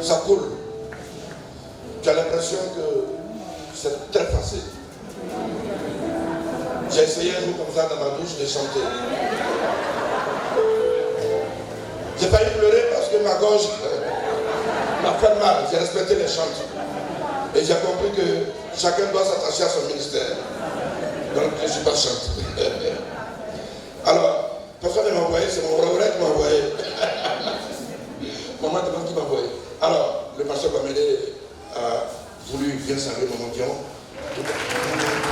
Ça coule. Tu as l'impression que c'est très facile. J'ai essayé un jour comme ça dans ma douche de chanter. J'ai failli pleurer parce que ma gorge m'a fait mal. J'ai respecté les chants. Et j'ai compris que chacun doit s'attacher à son ministère. Donc je ne suis pas chanteur. Alors, personne ne m'a envoyé, c'est mon frère qui m'a envoyé. Maman demande qui m'a envoyé. Alors, le pasteur Bamélé a voulu bien saluer Maman Dion. Le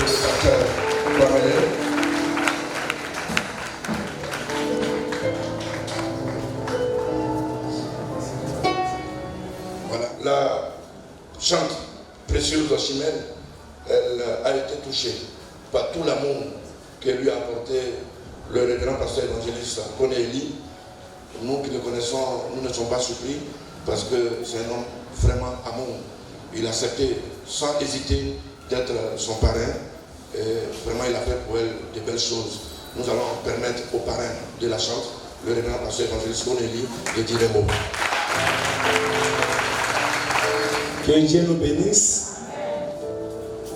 pasteur Bamélé. Voilà, la chante précieuse Ochimène, elle a été touchée par tout l'amour que lui a apporté le révérend pasteur évangéliste Koné-Eli. Nous qui le connaissons, nous ne sommes pas surpris parce que c'est un homme vraiment amour. Il a accepté sans hésiter d'être son parrain et vraiment il a fait pour elle de belles choses. Nous allons permettre au parrain de la chante, le révérend pasteur évangéliste Koné-Eli, de dire un mot. Que Dieu nous bénisse.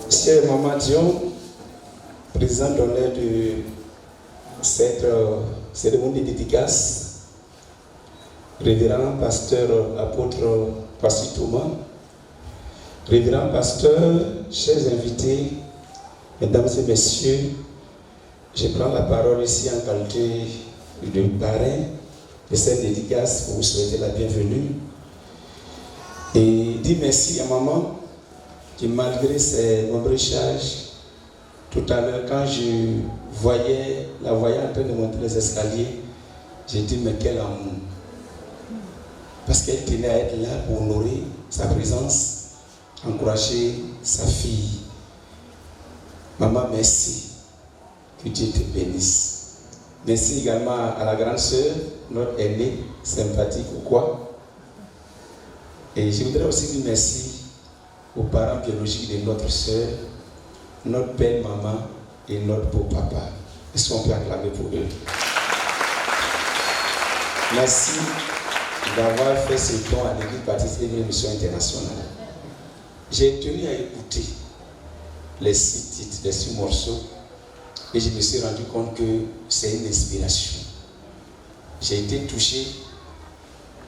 Chère Maman Dion, président d'honneur de cette cérémonie de dédicace, révérend pasteur apôtre Passi Thomas, révérend pasteur, chers invités, mesdames et messieurs, je prends la parole ici en qualité de parrain de cette dédicace pour vous souhaiter la bienvenue et dire merci à maman qui, malgré ses nombreux charges, tout à l'heure, quand je la voyais en train de monter les escaliers, j'ai dit, mais quel amour. Parce qu'elle tenait à être là pour honorer sa présence, encourager sa fille. Maman, merci. Que Dieu te bénisse. Merci également à la grande sœur, notre aînée, sympathique ou quoi. Et je voudrais aussi dire merci aux parents biologiques de notre sœur, notre belle maman et notre beau papa. Est-ce qu'on peut acclamer pour eux? Merci d'avoir fait ce don à l'Église baptiste et une mission internationale. J'ai tenu à écouter les 6 titres, les 6 morceaux, et je me suis rendu compte que c'est une inspiration. J'ai été touché.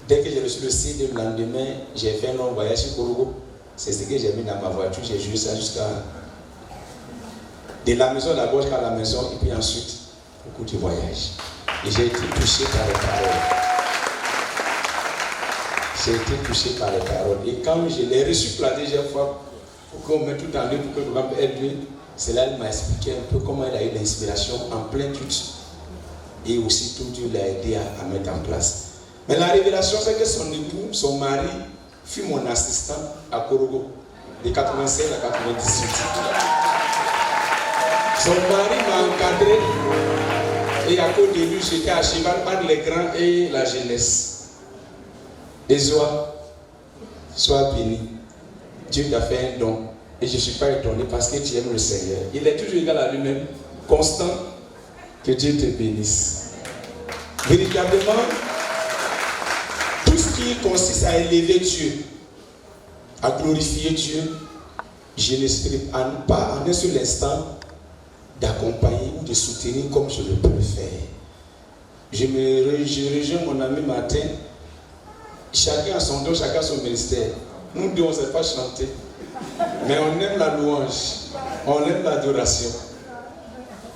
Dès que j'ai reçu le CD le lendemain, j'ai fait un long voyage sur Korogo. C'est ce que j'ai mis dans ma voiture. J'ai joué ça jusqu'à de la maison d'abord jusqu'à la maison et puis ensuite beaucoup de voyages. Et j'ai été touché par les paroles. J'ai été touché par les paroles. Et quand je l'ai reçu pour la deuxième fois, pour qu'on mette tout en œuvre, pour que le programme aide, c'est là qu'elle m'a expliqué un peu comment elle a eu l'inspiration en plein doute. Et aussi tout Dieu l'a aidé à mettre en place. Mais la révélation, c'est que son époux, son mari, fut mon assistant à Korogo, de 96 à 98. Son mari m'a encadré et à cause de lui, j'étais à cheval par les grands et la jeunesse. Et sois béni. Dieu t'a fait un don. Et je ne suis pas étonné parce que tu aimes le Seigneur. Il est toujours égal à lui-même, constant. Que Dieu te bénisse. Véritablement, tout ce qui consiste à élever Dieu, à glorifier Dieu, je n'hésiterai pas en un seul instant d'accompagner ou de soutenir comme je le peux le faire. Je rejoins mon ami Martin. Chacun a son don, chacun a son ministère. Nous deux, on ne sait pas chanter. Mais on aime la louange. On aime l'adoration.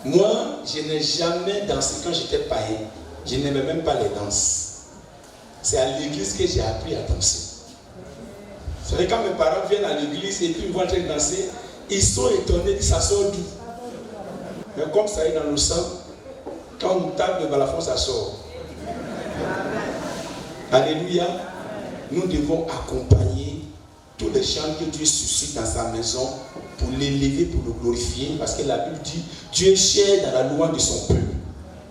Moi, je n'ai jamais dansé quand j'étais païen. Je n'aimais même pas les danses. C'est à l'église que j'ai appris à danser. C'est vrai, quand mes parents viennent à l'église et puis ils voient en train de danser, ils sont étonnés que ça sort d'où. Mais comme ça est dans le sang, quand on tape le balafon, ça sort. Alléluia. Nous devons accompagner tous les chants que Dieu suscite dans sa maison pour l'élever, pour le glorifier, parce que la Bible dit Dieu est cher dans la louange de son peuple.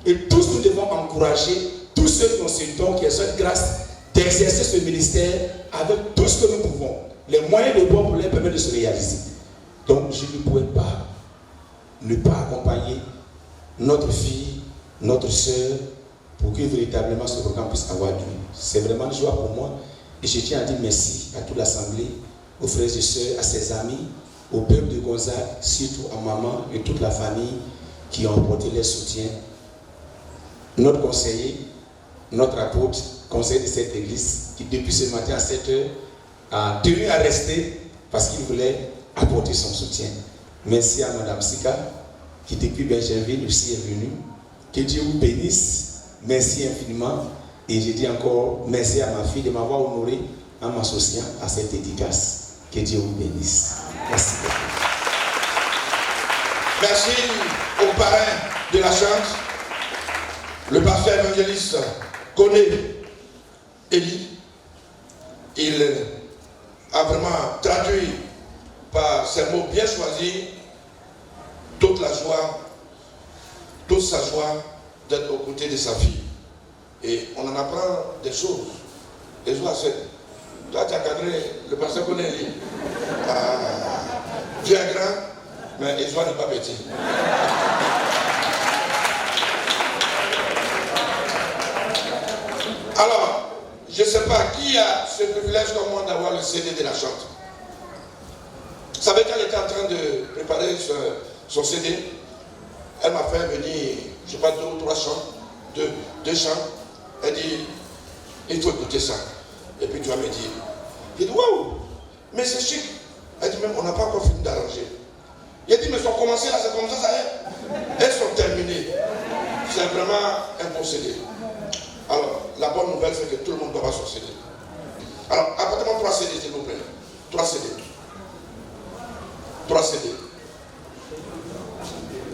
Et tous nous devons encourager tous ceux qui ont ce don, qui ont cette grâce d'exercer ce ministère avec tout ce que nous pouvons, les moyens de bord pour les permettre de se réaliser. Donc je ne pouvais pas ne pas accompagner notre fille, notre soeur, pour que véritablement ce programme puisse avoir lieu. C'est vraiment une joie pour moi. Et je tiens à dire merci à toute l'Assemblée, aux frères et sœurs, à ses amis, au peuple de Gonzague, surtout à maman et toute la famille qui ont apporté leur soutien. Notre conseiller, notre apôtre, conseiller de cette église, qui depuis ce matin à 7h a tenu à rester parce qu'il voulait apporter son soutien. Merci à Madame Sika, qui depuis Benjamin aussi est venue. Que Dieu vous bénisse. Merci infiniment. Et je dis encore merci à ma fille de m'avoir honoré en m'associant à cette dédicace. Que Dieu vous bénisse. Merci. Merci au parrain de la chante, le pasteur évangéliste Koné Eli. Il a vraiment traduit par ces mots bien choisis toute la joie, toute sa joie d'être aux côtés de sa fille. Et on en apprend des choses. Les joies, c'est... Toi, tu as cadré le pasteur Koné Eli. Dieu est grand, mais les joies n'est pas petit. Alors, je ne sais pas qui a ce privilège comme moi d'avoir le CD de la chante. Vous savez, quand elle était en train de préparer son CD, elle m'a fait venir, je ne sais pas, 2 ou 3 chants, deux chants. Elle dit, il faut écouter ça. Et puis tu vas me dire. J'ai dit, waouh, mais c'est chic. Elle dit, même on n'a pas encore fini d'arranger. Il a dit, mais ils sont commencés là, c'est comme ça y est. Elles sont terminées. C'est vraiment un bon CD. Alors, la bonne nouvelle, c'est que tout le monde doit avoir son CD. Alors, apportez-moi 3 CD, s'il vous plaît. 3 CD. 3 CD.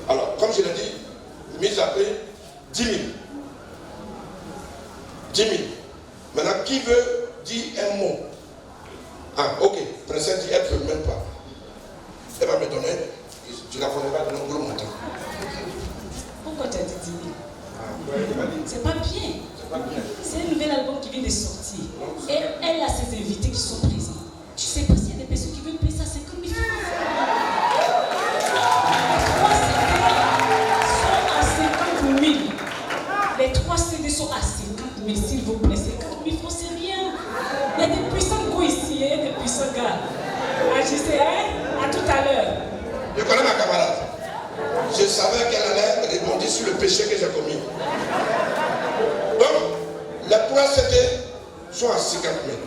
Alors, comme je l'ai dit, mise à prix, 10 000. 10 000. Maintenant, qui veut dire un mot? Ah, ok. Princesse dit, elle ne peut même pas. Elle va me donner, tu la connais pas, donner un gros montant. Pourquoi tu as dit 10 000? C'est pas bien. C'est un nouvel album qui vient de sortir. Et elle a ses invités qui sont présents. Tu sais pas s'il y a des personnes qui veulent payer ça 50 000 francs. Les 3 CD sont à 50 000, s'il vous plaît. 50 000 francs, c'est rien. Il y a des puissants gros ici, il y a des puissants gars. Agissez, hein? À tout à l'heure. Je connais ma camarade. Je savais qu'elle allait rebondir sur le péché que j'ai commis. Donc, les 3 CD sont à 50 000.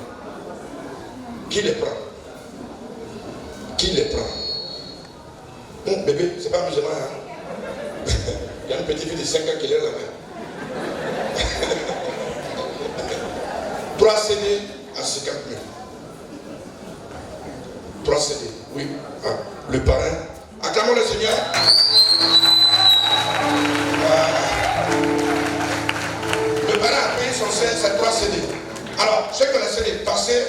Qui les prend? Qui les prend? Bébé, c'est pas musulman, hein? Il y a une petite fille de 5 ans qui lève la main. 3 CD à 50 000. 3 CD, oui. Ah, le parrain. Acclamons le Seigneur. Le parrain a payé son CD, c'est 3 CD. Alors, ceux qui ont les CD, passez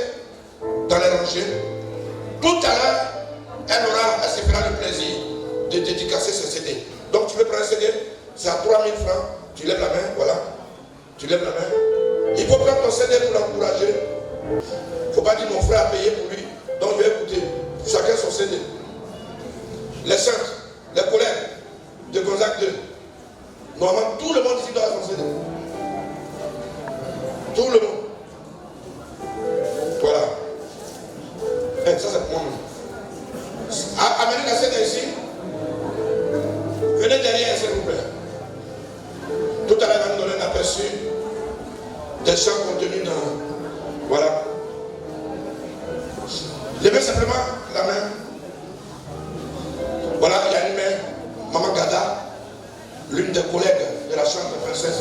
dans les rangées. Tout à l'heure, elle se fera le plaisir de dédicacer ce CD. Donc, tu veux prendre un CD, c'est à 3 000 francs. Tu lèves la main, voilà. Tu lèves la main. Il faut prendre ton CD pour l'encourager. Il ne faut pas dire mon frère a payé pour lui. Donc je vais écouter. Chacun son CD. Les saintes, les collègues de Gonzague 2. Normalement, tout le monde ici doit avoir son CD. Tout le monde. Voilà. Ça c'est pour moi. Amenez la CD ici. Venez derrière, s'il vous plaît. Tout à l'heure, il va nous donner un aperçu des chants contenus dans... Voilà. Levez simplement la main. Voilà, il y a une main. Maman Gada, l'une des collègues de la chambre de princesse.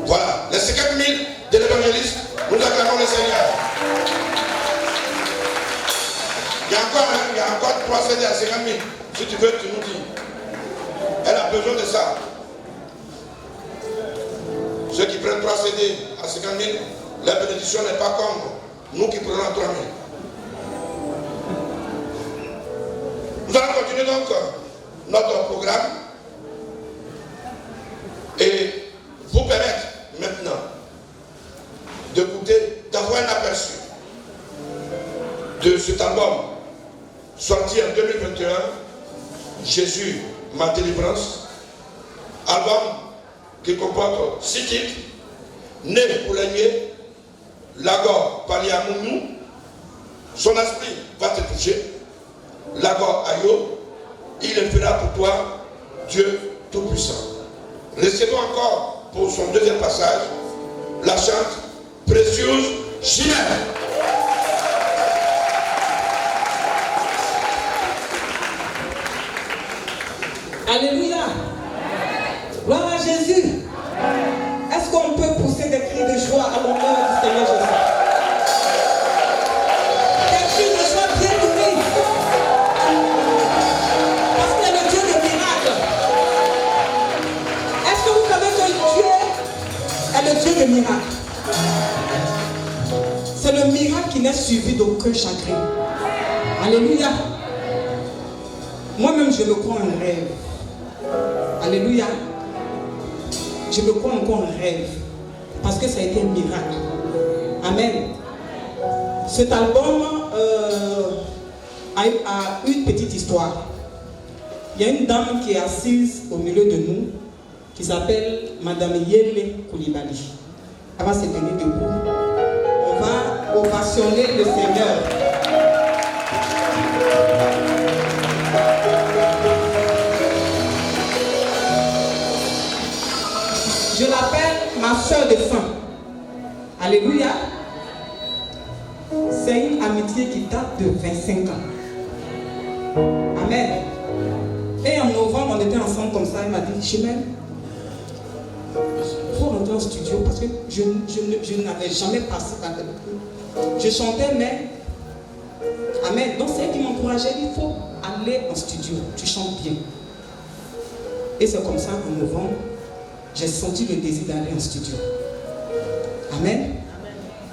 Voilà, les 50 000 de l'évangéliste, nous acclamons le Seigneur. Il y a encore 3 CD à 50 000. Si tu veux, tu nous dis. Elle a besoin de ça. Ceux qui prennent 3 CD à 50 000, la bénédiction n'est pas comme nous qui prenons 3 000. Nous allons continuer donc notre programme et vous permettre maintenant d'écouter, d'avoir un aperçu de cet album sorti en 2021, Jésus, ma délivrance, album qui comporte 6 titres, Né pour régner, Lagor Paliamounou, son esprit va te toucher. Lagor Ayo, il le fera pour toi, Dieu Tout-Puissant. Recevons encore pour son deuxième passage la chante Précieuse Chimère. Alléluia. Gloire à Jésus. Est-ce qu'on peut pousser des cris de joie à l'honneur du Seigneur Jésus? Des cris de joie bien nourris. Parce qu'il est le Dieu des miracles. Est-ce que vous savez que Dieu est le Dieu des miracles? C'est le miracle qui n'est suivi d'aucun chagrin. Alléluia. Moi-même, je me crois un rêve. Alléluia. Je me crois encore un rêve. Parce que ça a été un miracle. Amen. Cet album a une petite histoire. Il y a une dame qui est assise au milieu de nous, qui s'appelle Madame Yele Koulibaly. Elle va se tenir debout. On va ovationner le Seigneur. Je l'appelle ma soeur de sang. Alléluia. C'est une amitié qui date de 25 ans. Amen. Et en novembre, on était ensemble comme ça. Il m'a dit, Chimène, il faut rentrer en studio parce que je n'avais jamais passé par là. Je chantais, mais... Amen. Donc c'est elle qui m'encourageait. Il faut aller en studio. Tu chantes bien. Et c'est comme ça qu'en novembre, j'ai senti le désir d'aller en studio. Amen.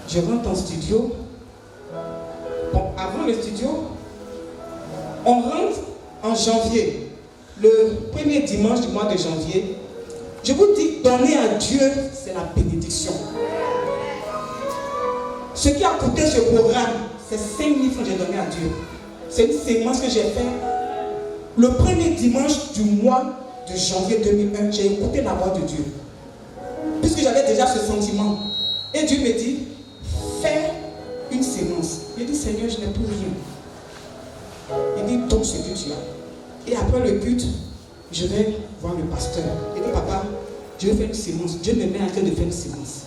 Je rentre en studio. Bon, avant le studio, on rentre en janvier. Le premier dimanche du mois de janvier. Je vous dis, donner à Dieu, c'est la bénédiction. Ce qui a coûté ce programme, c'est 5 000 francs que j'ai donné à Dieu. C'est une séquence que j'ai faite le premier dimanche du mois de janvier 2001. J'ai écouté la voix de Dieu. Puisque j'avais déjà ce sentiment. Et Dieu me dit, fais une séance. Il dit, Seigneur, je n'ai plus rien. Il dit, donne ce que tu as. Et après le culte, je vais voir le pasteur. Il dit, papa, je vais faire une séance. Dieu me met en train de faire une séance.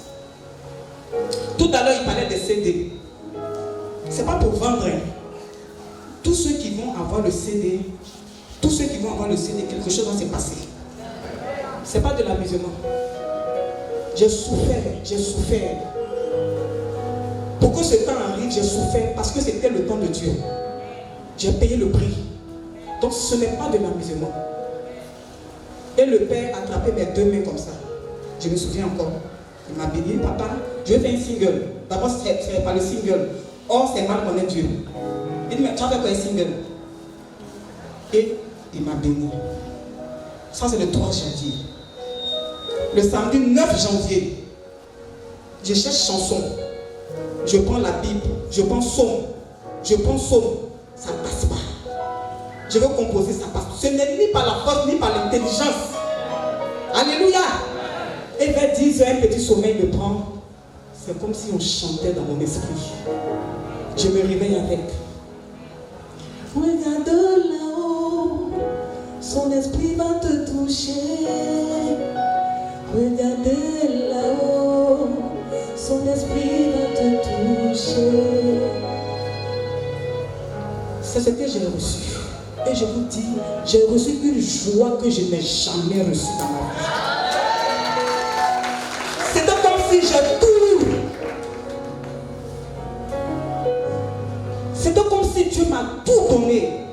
Tout à l'heure, il parlait des CD. Ce n'est pas pour vendre. Tous ceux qui vont avoir le CD, quelque chose va se passer. Ce n'est pas de l'amusement. J'ai souffert. Pour que ce temps arrive, j'ai souffert parce que c'était le temps de Dieu. J'ai payé le prix. Donc ce n'est pas de l'amusement. Et le père a attrapé mes deux mains comme ça. Je me souviens encore. Il m'a béni, papa, je vais faire un single. D'abord, c'est pas le single. Or, c'est mal qu'on est Dieu. Il dit, mais tu vas faire quoi un single? Et il m'a béni. Ça, c'est le 3 janvier. Le samedi 9 janvier, je cherche chanson. Je prends la Bible, je prends psaume. Ça ne passe pas. Je veux composer, ça passe. Ce n'est ni par la force, ni par l'intelligence. Alléluia. Et vers 10 heures, un petit sommeil me prend. C'est comme si on chantait dans mon esprit. Je me réveille avec. Regarde là-haut, son esprit va te toucher. Regarde là-haut, son esprit va te toucher. C'est ce que j'ai reçu. Et je vous dis, j'ai reçu une joie que je n'ai jamais reçue dans ma vie. C'était comme si j'ai tout. C'était comme si Dieu m'a tout donné.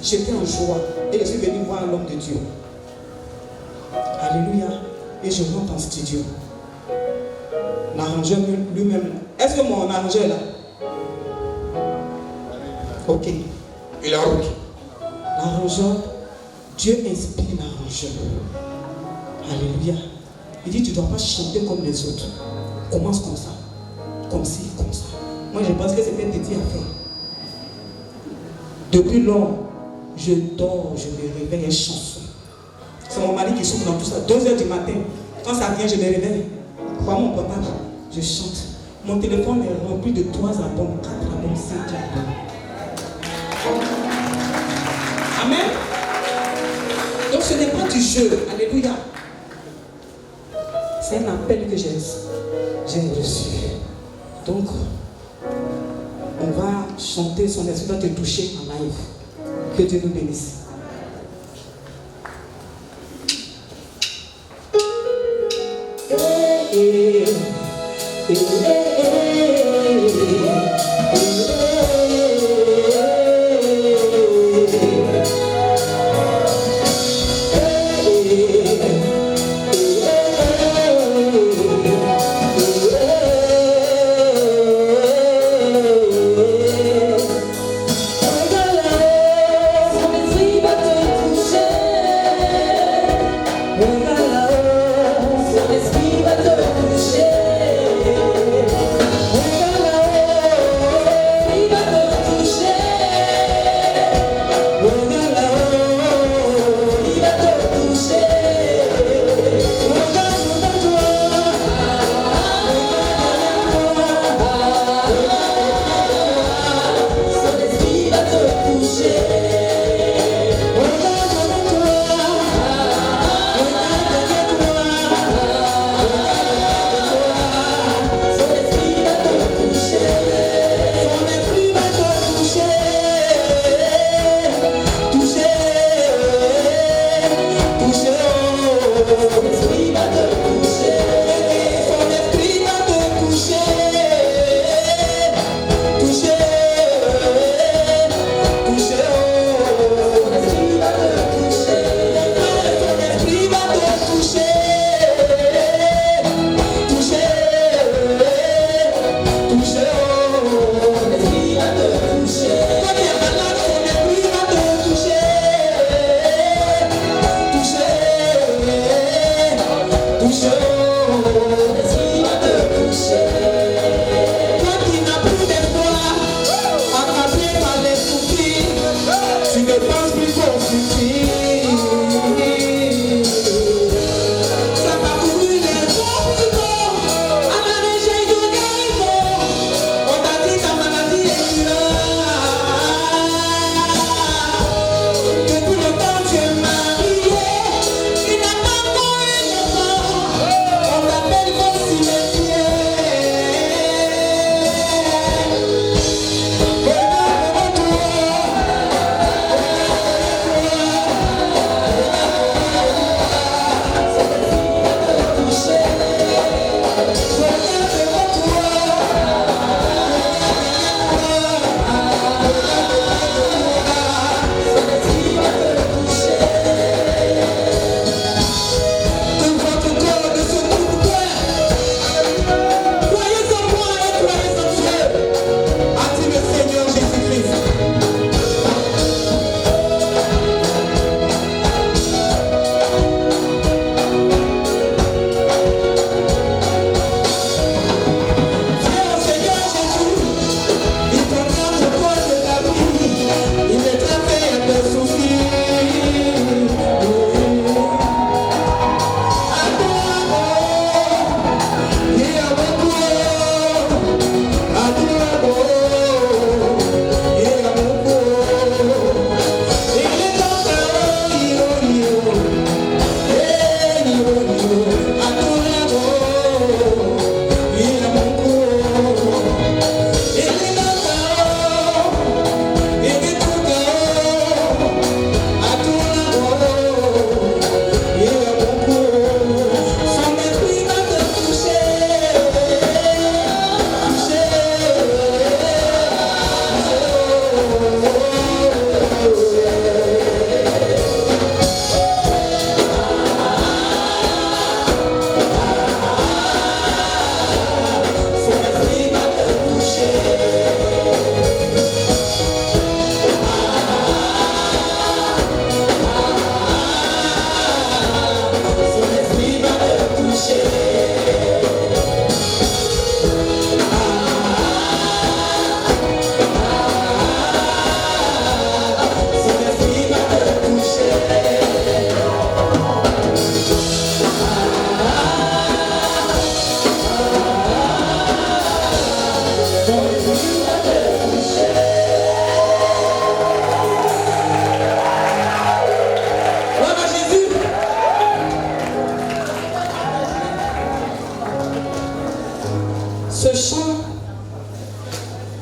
J'étais en joie et je suis venu voir l'homme de Dieu. Alléluia. Et je rentre en studio. L'arrangeur lui-même. Est-ce que mon arrangeur est là? Ok. Il est en route. L'arrangeur, Dieu inspire l'arrangeur. Alléluia. Il dit, tu ne dois pas chanter comme les autres. Commence comme ça. Comme ci, comme ça. Moi, je pense que c'était dédié à faire. Depuis lors, je dors, je me réveille une chanson. C'est mon mari qui souffre dans tout ça. 2 heures du matin, quand ça vient, je me réveille. Prends mon portable, je chante. Mon téléphone est rempli de 3 albums, 4 albums, 5 albums. Amen. Donc ce n'est pas du jeu. Alléluia. C'est un appel que j'ai reçu. Donc, on va chanter, son esprit va te toucher en live. Que Dieu nous bénisse. Son esprit va te toucher.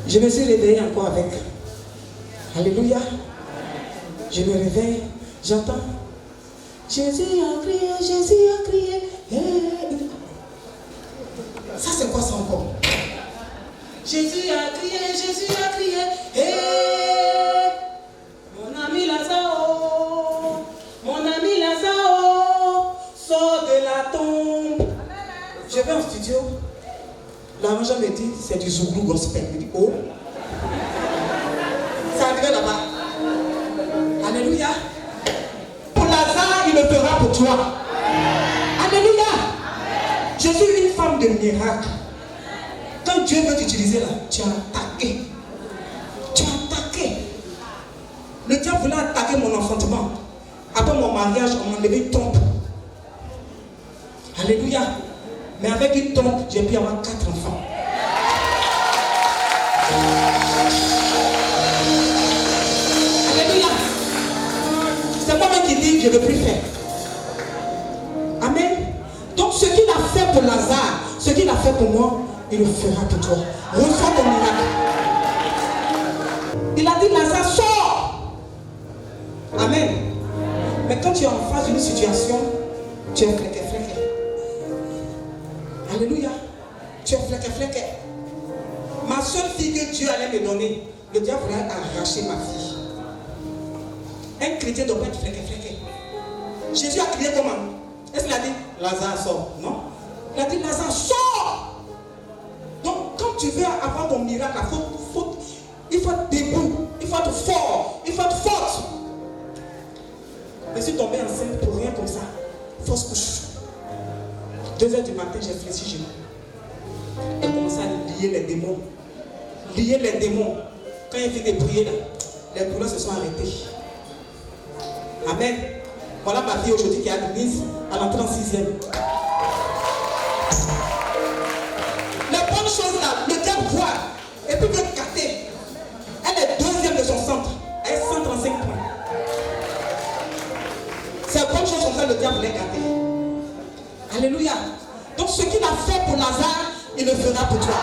Je me suis réveillée encore avec. Alléluia. Je me réveille, j'entends. Jésus a crié, Jésus a crié. Ça c'est quoi ça encore? Jésus a crié, Jésus a crié. Mon ami Lazare, sort de la tombe. Je vais en studio. La maman me dit, c'est du Zouglou gospel. Je dis, oh. Ça arrive là-bas. Alléluia. Pour Lazare, il le fera pour toi. Alléluia. Je suis une femme de miracle. Quand Dieu veut t'utiliser là, tu as attaqué. Tu as attaqué. Le diable voulait attaquer mon enfantement. Après mon mariage, on m'a enlevé une tombe. Alléluia. Mais avec une tombe, j'ai pu avoir 4 enfants. Alléluia. C'est moi-même qui dis, je ne veux plus faire. Amen. Donc ce qu'il a fait pour Lazare, ce qu'il a fait pour moi, il le fera pour toi. Reçois ton miracle. Il a dit, Lazare, sors. Amen. Mais quand tu es en face d'une situation, tu es fléqué. Alléluia. Tu es fléqué. Ma seule fille que Dieu allait me donner, le diable voulait arracher ma fille. Un chrétien doit pas être fléqué. Jésus a crié comment? Est-ce qu'il a dit, Lazare sort? Non. Il a dit, Lazare sort. Donc quand tu veux avoir ton miracle, il faut être debout, il faut être fort, il faut être forte. Je suis tombée enceinte pour rien comme ça. Fausse couche. 2h du matin, j'ai fléchi chez moi. Elle commence à lier les démons. Lier les démons. Quand il fait des prières, les douleurs se sont arrêtées. Amen. Voilà ma fille aujourd'hui qui est admise à l'entrée en 6e. Les bonnes choses là, le diable voit et puis veut gâter. Elle est 2e de son centre. Elle est 135 points. C'est une bonne chose comme ça, le diable voulait gâter. Alléluia. Donc ce qu'il a fait pour Lazare, il le fera pour toi.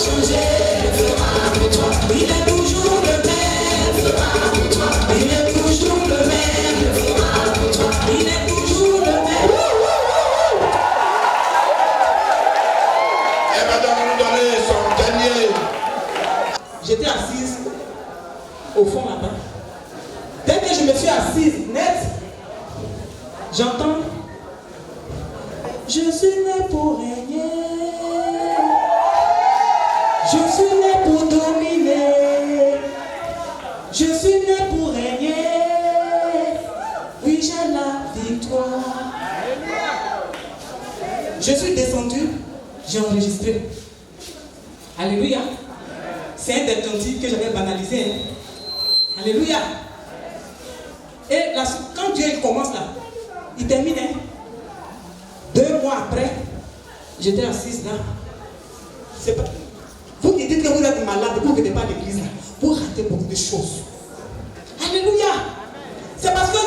changé. Il est toujours le même. Il est toujours le même. Il est toujours le même. Elle va donc nous donner son dernier. J'étais assise au fond là-bas. Dès que je me suis assise net, j'entends: je suis né pour régner. Je suis né pour dominer. Je suis né pour régner. Oui, j'ai la victoire. Je suis descendu, j'ai enregistré. Alléluia. C'est un des cantiques que j'avais banalisé. Alléluia. Et là, quand Dieu il commence là, il termine. 2 mois après, j'étais assise là. C'est pas... Vous qui dites que vous êtes malade, vous ne venez pas à l'église là, vous ratez beaucoup de choses. Alléluia. C'est parce que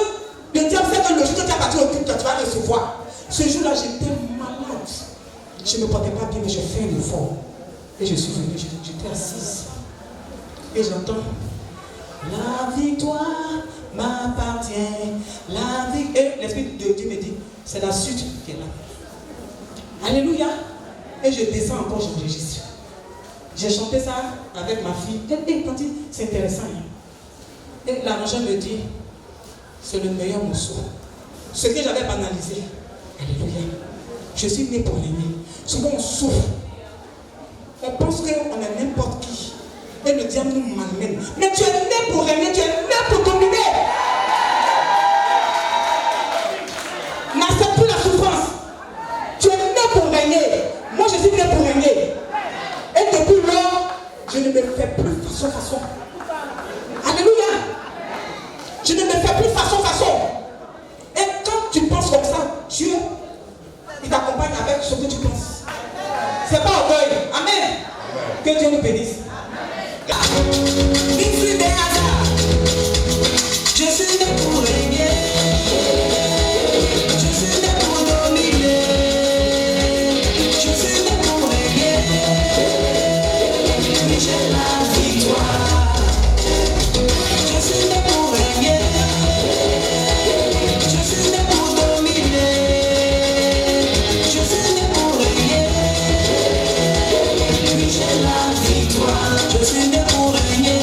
le diable sait que le jour que tu as parti au culte, tu vas recevoir. Ce jour-là, j'étais malade. Je ne me portais pas bien, mais j'ai fait un effort. Et je suis venue, j'étais assise. Et j'entends: la victoire m'appartient. La victoire. Et l'Esprit de Dieu me dit: c'est la suite qui est là. Alléluia. Et je descends encore, j'enregistre. J'ai chanté ça avec ma fille. Et quand c'est intéressant. Et l'arrangeur me dit: c'est le meilleur morceau. Ce que j'avais banalisé. Alléluia. Je suis né pour l'aimer. Souvent on souffre. On pense qu'on est n'importe qui. Et le diable nous malmène. Mais tu es né pour régner, tu es né pour dominer. N'accepte plus la souffrance. Tu es né pour régner. Moi je suis né pour régner. Et depuis lors, je ne me fais plus façon. Alléluia. Je ne me fais plus façon. Et quand tu penses comme ça, Dieu, il t'accompagne avec ce que tu penses. C'est pas orgueil. Amen. Que Dieu nous bénisse. Je suis né pour régner. Je suis né pour dominer. Je suis né pour régner. Mais j'ai la victoire. Je suis né pour régner. Je suis né pour dominer. Je suis né pour régner. Mais j'ai la victoire. Je suis né pour régner.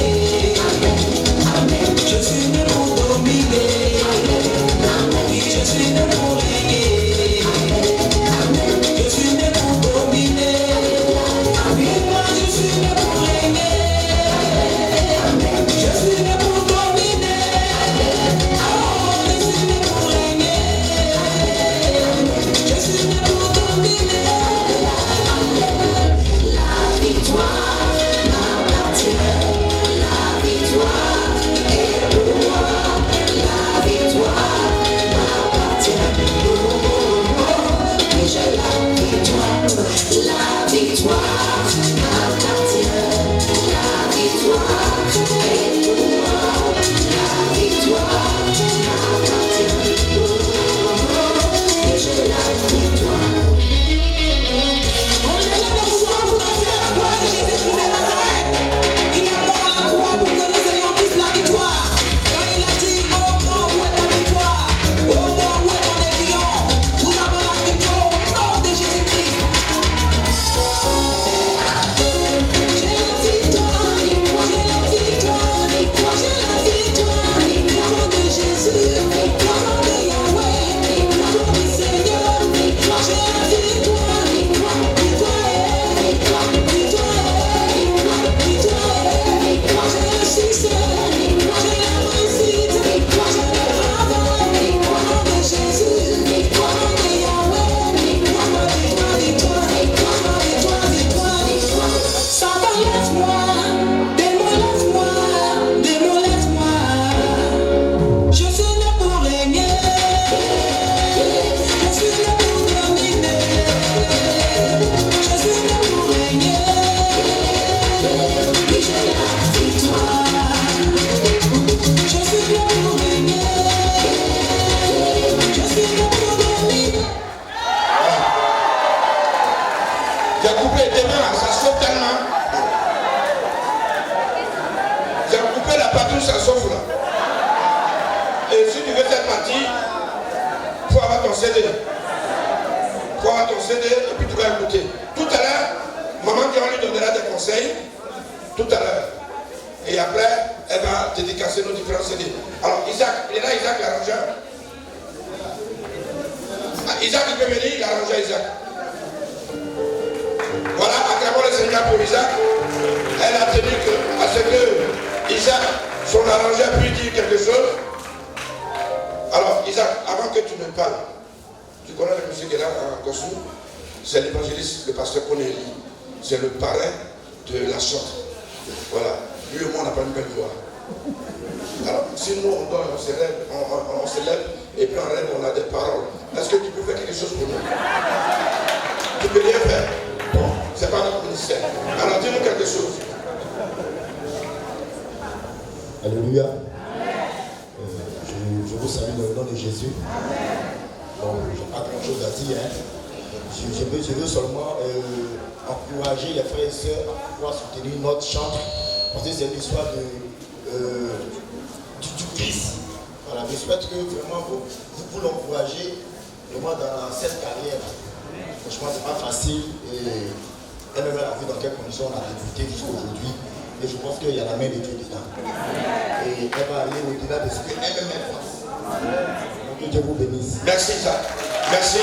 Je suis né pour dominer. Oui, je suis né pour régner. Je suis né pour dominer. Oui, moi je suis né pour régner. Je suis né pour dominer. Oh, je suis né pour régner. Je suis né pour dominer. La victoire m'appartient. La victoire est pour moi. La victoire m'appartient. Mais j'ai la victoire. La victoire m'appartient. La victoire est pour moi. La victoire m'appartient. Mais j'ai la victoire. On est là pour pouvoir vous danser la gloire de Jésus-Christ de Nazareth. Il est mort à la croix pour que nous ayons tous la victoire. Quand il a dit: oh non, où est ta victoire? Oh non, où est ton aiguillon? Nous avons la victoire au nom de Jésus-Christ. parti, il faut avoir ton CD. Il faut avoir ton CD et puis tu vas écouter. Tout à l'heure, maman Dion lui donnera des conseils. Tout à l'heure. Et après, elle va dédicacer nos différents CD. Alors, Isaac, il y en a Isaac l'arrangeur. Isaac, il peut venir, il arrange Isaac. Voilà, acclamons le Seigneur pour Isaac. Elle a tenu à ce que Isaac, son arrangeur, puisse dire quelque chose. Alors, Isaac, avant que tu ne parles, tu connais le monsieur qui est là à Gossou, c'est l'évangéliste, le pasteur Cornélie. C'est le parrain de la chante. Voilà. Lui et moi, on n'a pas une belle voix. Alors, si nous, on dort, on se lève, et puis en rêve, on a des paroles. Est-ce que tu peux faire quelque chose pour nous? Tu peux rien faire. Bon, c'est pas notre ministère. Alors, dis-nous quelque chose. Alléluia. Je vous salue dans le nom de Jésus. Bon, je n'ai pas grand chose à dire. Hein. Je veux seulement encourager les frères et sœurs à pouvoir soutenir notre chant. Parce que c'est l'histoire du Christ. Voilà, je souhaite que vraiment vous l'encouragez vraiment dans cette carrière. Franchement, c'est pas facile. Et elle-même a vu dans quelles conditions on a débuté jusqu'à aujourd'hui. Et je pense qu'il y a la main de Dieu dedans. Et elle va aller au-delà de ce qu'elle-même pense. Donc que Dieu vous bénisse. Merci, Isaac. Merci.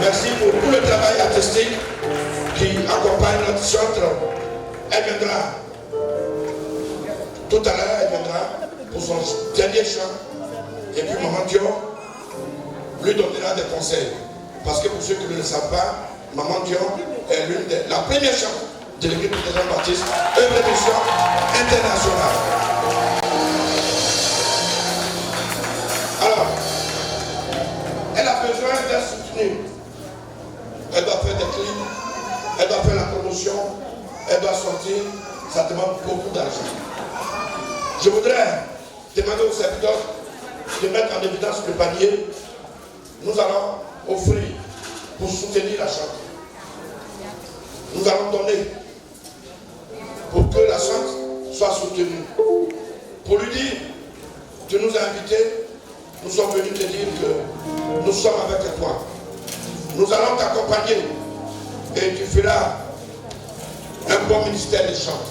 Merci pour tout le travail artistique qui accompagne notre chantre. Elle viendra. Tout à l'heure, elle viendra pour son dernier chant. Et puis Maman Dion lui donnera des conseils. Parce que pour ceux qui ne le savent pas, Maman Dion est la première chante de l'église des Jean-Baptiste, œuvre de mission internationale. Alors, elle a besoin d'être soutenue. Elle doit faire des clips, elle doit faire la promotion, elle doit sortir, ça demande beaucoup d'argent. Je voudrais demander aux serviteurs de mettre en évidence le panier. Nous allons offrir pour soutenir la chante. Nous allons donner pour que la chante soit soutenue. Pour lui dire, tu nous as invités, nous sommes venus te dire que nous sommes avec toi. Nous allons t'accompagner et tu feras un bon ministère de chant.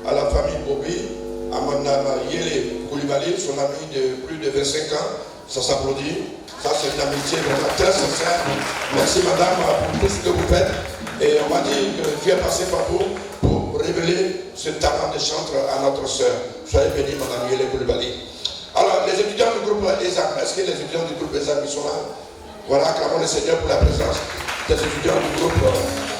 À la famille Bobby, à Madame Yele Koulibaly, son ami de plus de 25 ans, ça s'applaudit. Ça c'est une amitié vraiment très sincère. Merci Madame pour tout ce que vous faites. Et on m'a dit que Dieu est passé par vous pour révéler ce talent de chantre à notre soeur. Soyez bénis Madame Yele Koulibaly. Alors les étudiants du groupe ESAM, est-ce que les étudiants du groupe ESAM sont là? Voilà, acclamons le Seigneur pour la présence des étudiants du groupe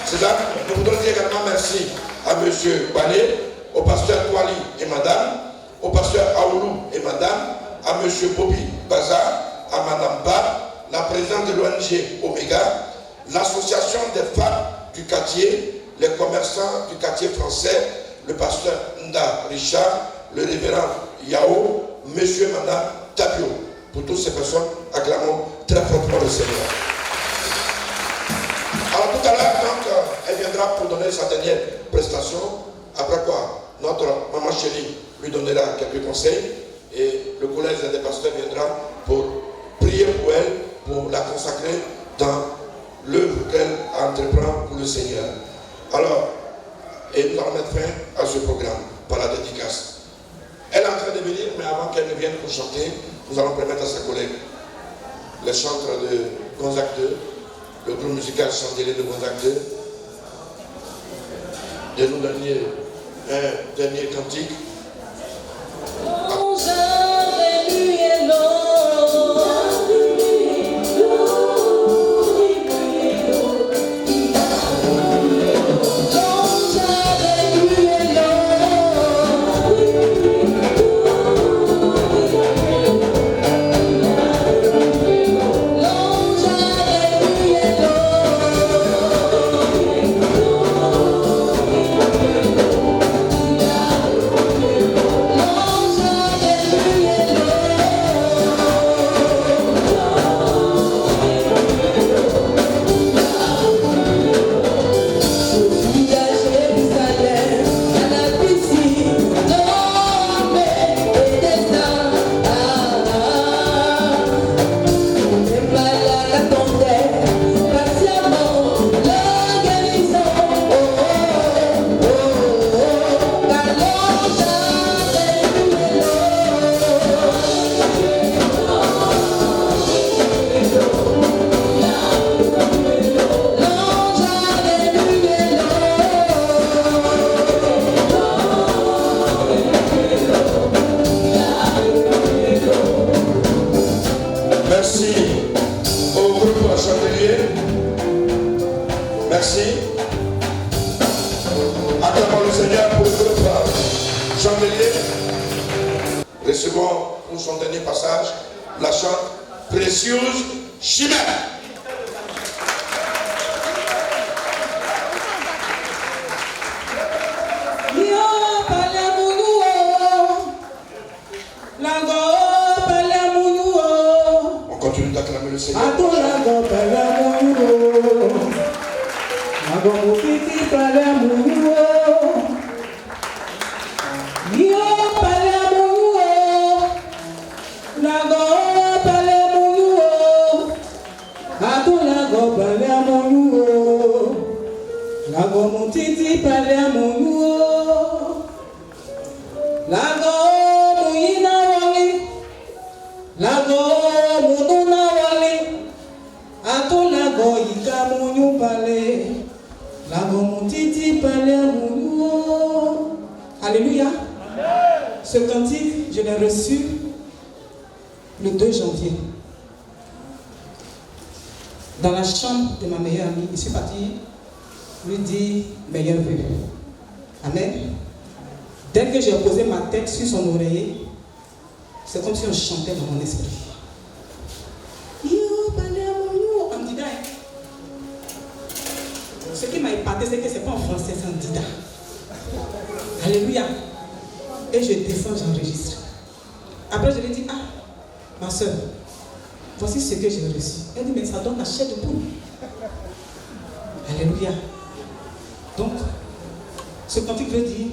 César. Nous voudrons dire également merci à M. Bané, au pasteur Kouali et madame, au pasteur Aoulou et madame, à M. Bobby Bazar, à madame Bab, la présidente de l'ONG Omega, l'association des femmes du quartier, les commerçants du quartier français, le pasteur Nda Richard, le révérend Yao, monsieur et madame Tapio. Pour toutes ces personnes, acclamons très fortement le Seigneur. Alors tout à l'heure, donc, elle viendra pour donner sa dernière prestation. Après quoi, notre maman chérie lui donnera quelques conseils et le collège des pasteurs viendra pour prier pour elle, pour la consacrer dans l'œuvre qu'elle entreprend pour le Seigneur. Alors, et nous allons mettre fin à ce programme par la dédicace. Elle est en train de venir, mais avant qu'elle ne vienne pour chanter, nous allons permettre à sa collègue, les chantres de Gonzague 2, le groupe musical Chandelier de Gonzague 2, de nous donner un dernier cantique. Recevons pour son dernier passage la chante Précieuse Chimère. On continue d'acclamer le Seigneur. Alléluia. Ce cantique, je l'ai reçu le 2 janvier. Dans la chambre de ma meilleure amie, je suis partie lui dire meilleur vœu. Amen. Dès que j'ai posé ma tête sur son oreiller, c'est comme si on chantait dans mon esprit. En dida. Ce qui m'a épaté, c'est que ce n'est pas en français, c'est en dida. Alléluia. Et je descends, j'enregistre. Après, je lui dis, ah, ma soeur, voici ce que j'ai reçu. Elle dit, mais ça donne la chair de poule. Alléluia. Donc, ce cantique veut dire,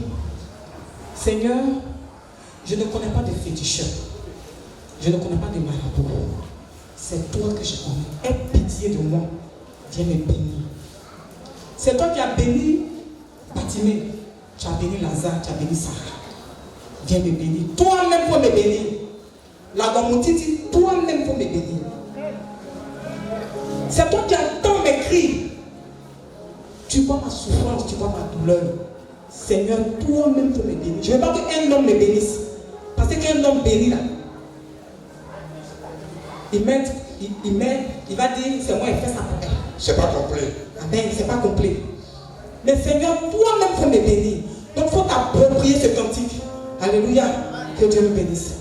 Seigneur, je ne connais pas de féticheurs. Je ne connais pas de marabouts. C'est toi que je connais. Aie pitié de moi. Viens me bénir. C'est toi qui as béni Batimé. Tu as béni Lazare, tu as béni Sarah. Viens me bénir. Toi-même faut me bénir. La Gomoutiti, toi-même faut me bénir. C'est toi qui entends mes cris. Tu vois ma souffrance, tu vois ma douleur. Seigneur, toi-même faut me bénir. Je ne veux pas qu'un homme me bénisse. Parce qu'un homme béni là, il va dire, c'est moi, il fait ça pour elle. C'est pas complet. Amen, c'est pas complet. Mais Seigneur, toi-même faut me bénir. Donc il faut t'approprier ce cantique. Alléluia. Que Dieu nous bénisse.